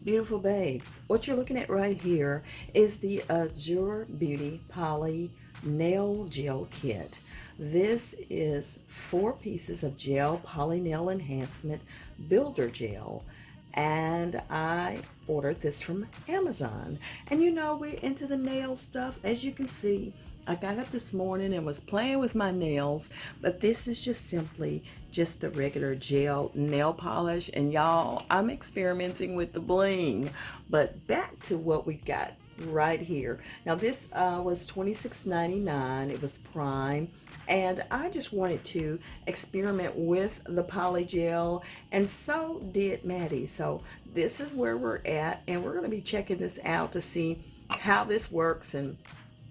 Beautiful babes, what you're looking at right here is the Azure Beauty Poly Nail Gel Kit. This is 4 pieces of gel poly nail enhancement builder gel, and I ordered this from Amazon. And you know, we're into the nail stuff. As you can see, I got up this morning and was playing with my nails, but this is just simply just the regular gel nail polish. And y'all, I'm experimenting with the bling. But back to what we got right here. Now this was $26.99. It was Prime. And I just wanted to experiment with the poly gel, and so did Maddie. So this is where we're at, and we're going to be checking this out to see how this works, and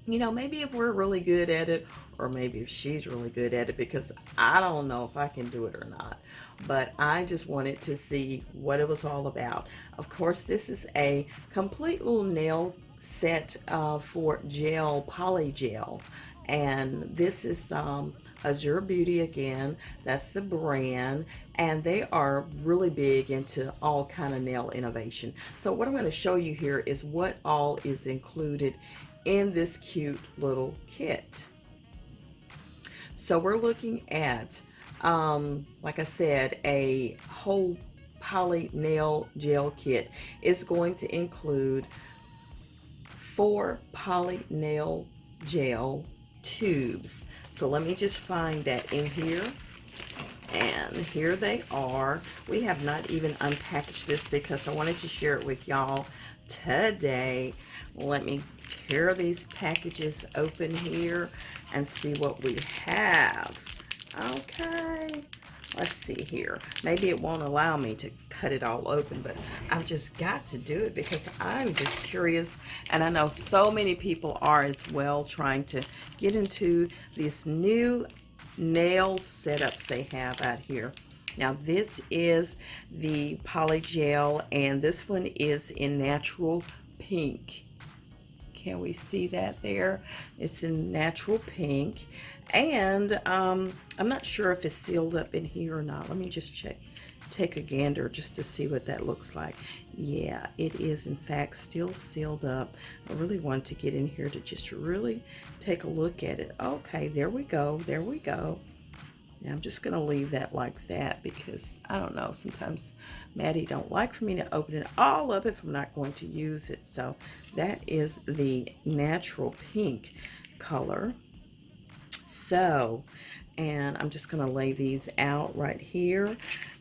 you know, maybe if we're really good at it, or maybe if she's really good at it, because I don't know if I can do it or not. But I just wanted to see what it was all about. Of course, this is a complete little nail set for gel, poly gel. And this is Azure Beauty again. That's the brand, and they are really big into all kind of nail innovation. So what I'm going to show you here is what all is included in this cute little kit. So we're looking at, like I said, a whole poly nail gel kit. Is going to include 4 poly nail gel tubes. So let me just find that in here. And here they are. We have not even unpackaged this because I wanted to share it with y'all today. Let me tear these packages open here and see what we have. Okay, let's see here. Maybe it won't allow me to cut it all open, but I've just got to do it because I'm just curious, and I know so many people are as well, trying to get into these new nail setups they have out here. Now this is the poly gel, and this one is in natural pink. Can we see that there? It's in natural pink. And I'm not sure if it's sealed up in here or not. Let me just check, take a gander just to see what that looks like. Yeah, it is in fact still sealed up. I really wanted to get in here to just really take a look at it. Okay, there we go, there we go. Now I'm just gonna leave that like that because I don't know, sometimes Maddie don't like for me to open it all up if I'm not going to use it. So that is the natural pink color. So, and I'm just gonna lay these out right here.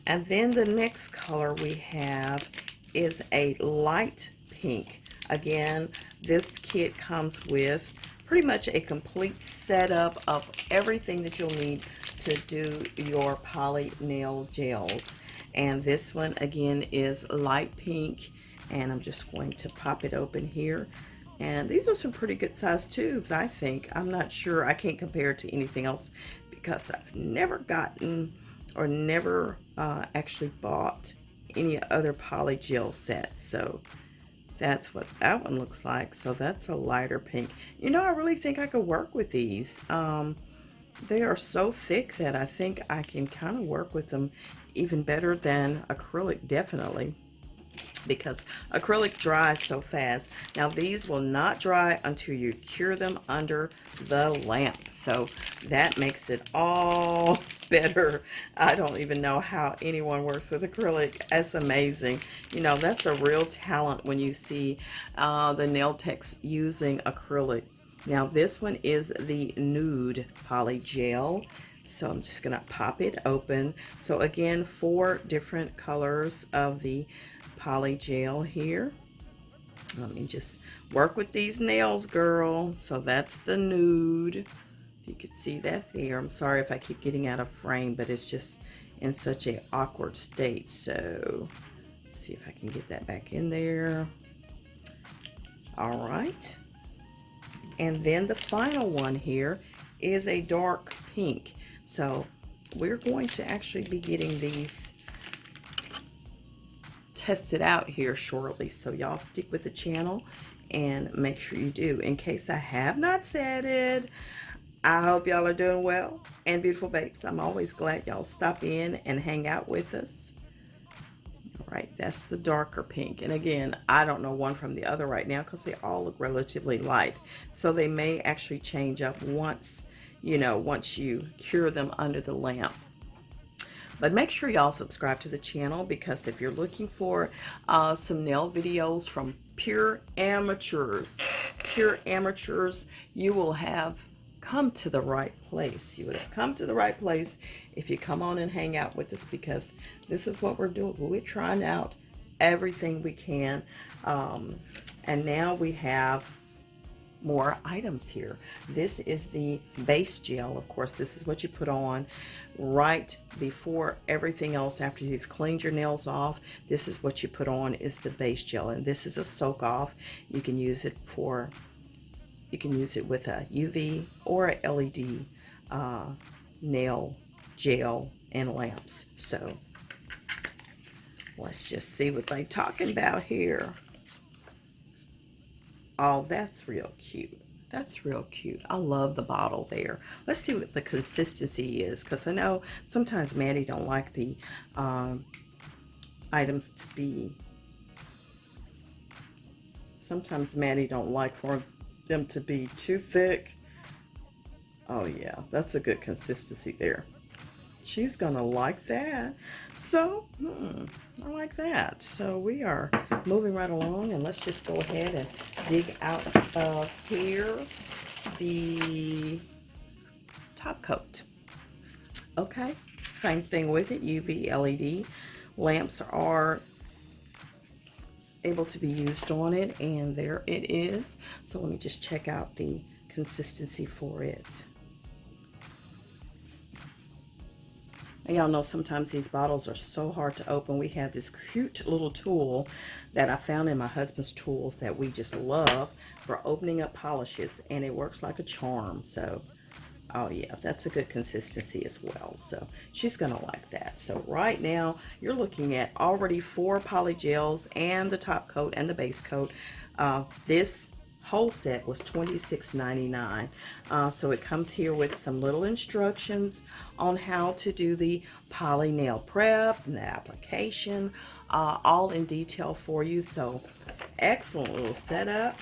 And then the next color we have is a light pink. Again, this kit comes with pretty much a complete setup of everything that you'll need to do your poly nail gels. And this one again is light pink, and I'm just going to pop it open here. And these are some pretty good sized tubes, I think. I'm not sure, I can't compare it to anything else because I've never gotten or never actually bought any other poly gel sets. So that's what that one looks like. So that's a lighter pink. You know, I really think I could work with these. They are so thick that I think I can kind of work with them even better than acrylic, definitely, because acrylic dries so fast. Now these will not dry until you cure them under the lamp, so that makes it all better. I don't even know how anyone works with acrylic. That's amazing. You know, that's a real talent when you see the nail techs using acrylic. Now this one is the nude poly gel. So I'm just gonna pop it open. So again, 4 different colors of the poly gel here. Let me just work with these nails, girl. So that's the nude. You can see that there. I'm sorry if I keep getting out of frame, but it's just in such an awkward state. So let's see if I can get that back in there. All right. And then the final one here is a dark pink. So we're going to actually be getting these tested out here shortly. So y'all stick with the channel and make sure you do. In case I have not said it, I hope y'all are doing well. And beautiful babes, I'm always glad y'all stop in and hang out with us. All right, that's the darker pink. And again, I don't know one from the other right now because they all look relatively light. So they may actually change up once, once you cure them under the lamp. But make sure y'all subscribe to the channel, because if you're looking for some nail videos from pure amateurs, you will have come to the right place. You would have come to the right place if you come on and hang out with us, because this is what we're doing. We're trying out everything we can. And now we have more items here. This is the base gel. Of course, this is what you put on right before everything else. After you've cleaned your nails off, this is what you put on, is the base gel. And this is a soak off. You can use it with a UV or a LED nail gel and lamps. So let's just see what they're talking about here. Oh, that's real cute. That's real cute. I love the bottle there. Let's see what the consistency is, because I know sometimes Maddie don't like the items to be, sometimes Maddie don't like for them to be too thick. Oh yeah, that's a good consistency there. She's gonna like that. So I like that. So we are moving right along, and let's just go ahead and dig out of here the top coat. Okay, same thing with it. UV LED lamps are able to be used on it, and there it is. So let me just check out the consistency for it. Y'all know sometimes these bottles are so hard to open. We have this cute little tool that I found in my husband's tools that we just love for opening up polishes, and it works like a charm. So, oh yeah, that's a good consistency as well. So she's gonna like that. So right now you're looking at already 4 poly gels and the top coat and the base coat. This whole set was $26.99. So it comes here with some little instructions on how to do the poly nail prep and the application, all in detail for you. So excellent little setup.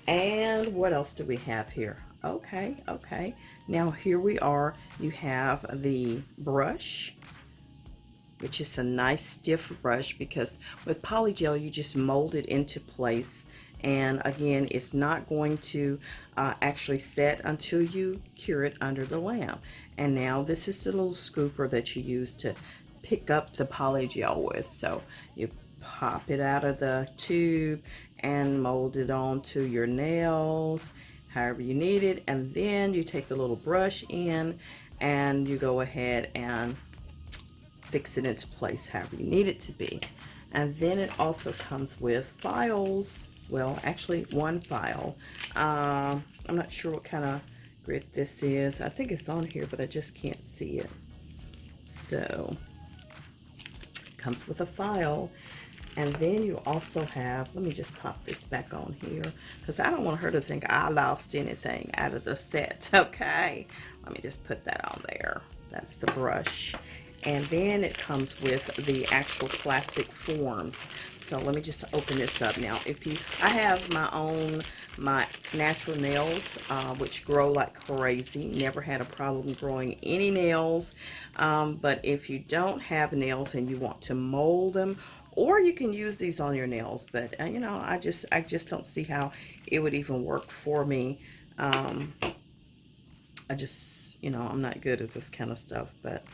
And what else do we have here? Okay. Now here we are. You have the brush, which is a nice stiff brush, because with poly gel you just mold it into place, and again it's not going to actually set until you cure it under the lamp. And now this is the little scooper that you use to pick up the poly gel with. So you pop it out of the tube and mold it onto your nails however you need it, and then you take the little brush in and you go ahead and fix it into place however you need it to be. And then it also comes with files. Well, actually 1 file. I'm not sure what kind of grit this is. I think it's on here, but I just can't see it. So it comes with a file. And then you also have, let me just pop this back on here, because I don't want her to think I lost anything out of the set. Okay, let me just put that on there. That's the brush. And then it comes with the actual plastic forms. So let me just open this up now. I have my natural nails, which grow like crazy. Never had a problem growing any nails. But if you don't have nails and you want to mold them, or you can use these on your nails, but I just don't see how it would even work for me. I'm not good at this kind of stuff, but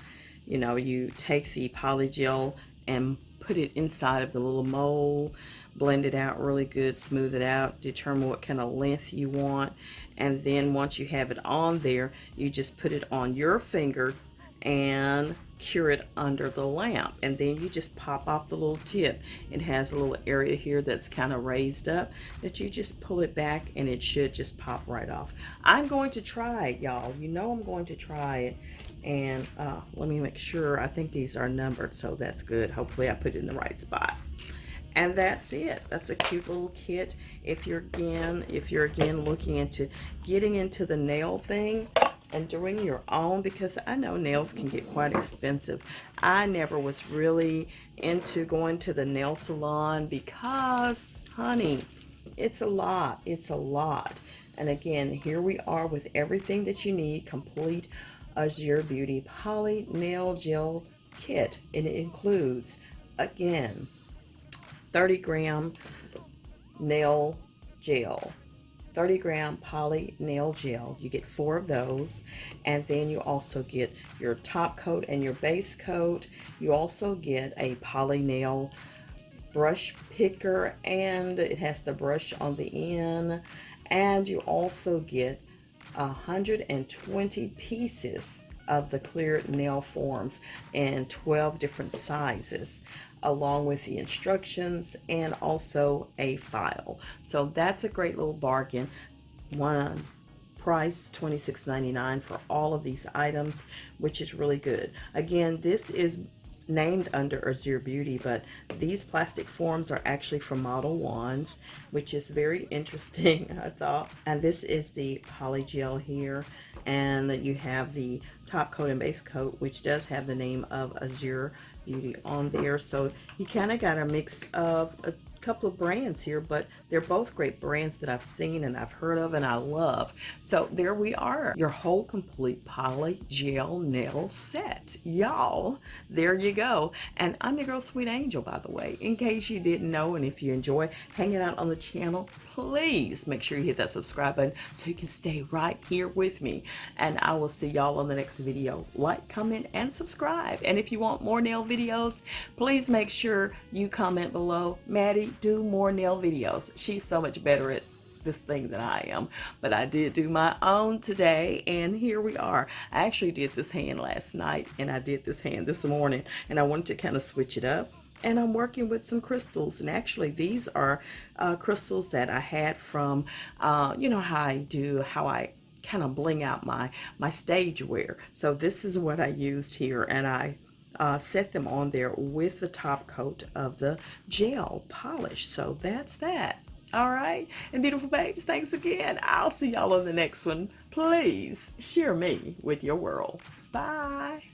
you take the poly gel and put it inside of the little mold, blend it out really good, smooth it out, determine what kind of length you want, and then once you have it on there, you just put it on your finger and cure it under the lamp. And then you just pop off the little tip. It has a little area here that's kind of raised up that you just pull it back, and it should just pop right off. I'm going to try it, y'all. I'm going to try it. And let me make sure. I think these are numbered, so that's good. Hopefully I put it in the right spot. And that's it. That's a cute little kit. If you're again looking into getting into the nail thing, and doing your own, because I know nails can get quite expensive. I never was really into going to the nail salon because, honey, it's a lot. It's a lot. And again, here we are with everything that you need, complete Azure Beauty Poly Nail Gel Kit. And it includes, again, 30-gram nail gel, 30-gram poly nail gel. You get 4 of those, and then you also get your top coat and your base coat. You also get a poly nail brush picker, and it has the brush on the end, and you also get 120 pieces of the clear nail forms in 12 different sizes, along with the instructions and also a file. So that's a great little bargain. One price $26.99 for all of these items, which is really good. Again, this is named under Azure Beauty, but these plastic forms are actually from Model Wands, which is very interesting, I thought. And this is the poly gel here, and you have the top coat and base coat, which does have the name of Azure Beauty on there. So you kind of got a mix of a couple of brands here, but they're both great brands that I've seen and I've heard of and I love. So there we are, your whole complete poly gel nail set, y'all. There you go. And I'm your girl Sweet Angel, by the way, in case you didn't know. And if you enjoy hanging out on the channel, please make sure you hit that subscribe button so you can stay right here with me. And I will see y'all on the next video. Like, comment, and subscribe. And if you want more nail videos, please make sure you comment below, Maddie, do more nail videos. She's so much better at this thing than I am, but I did do my own today, and here we are. I actually did this hand last night, and I did this hand this morning, and I wanted to kind of switch it up. And I'm working with some crystals, and actually these are crystals that I had from, you know how I kind of bling out my stage wear. So this is what I used here, and I set them on there with the top coat of the gel polish. So that's that. All right, and beautiful babes, thanks again. I'll see y'all on the next one. Please share me with your world. Bye.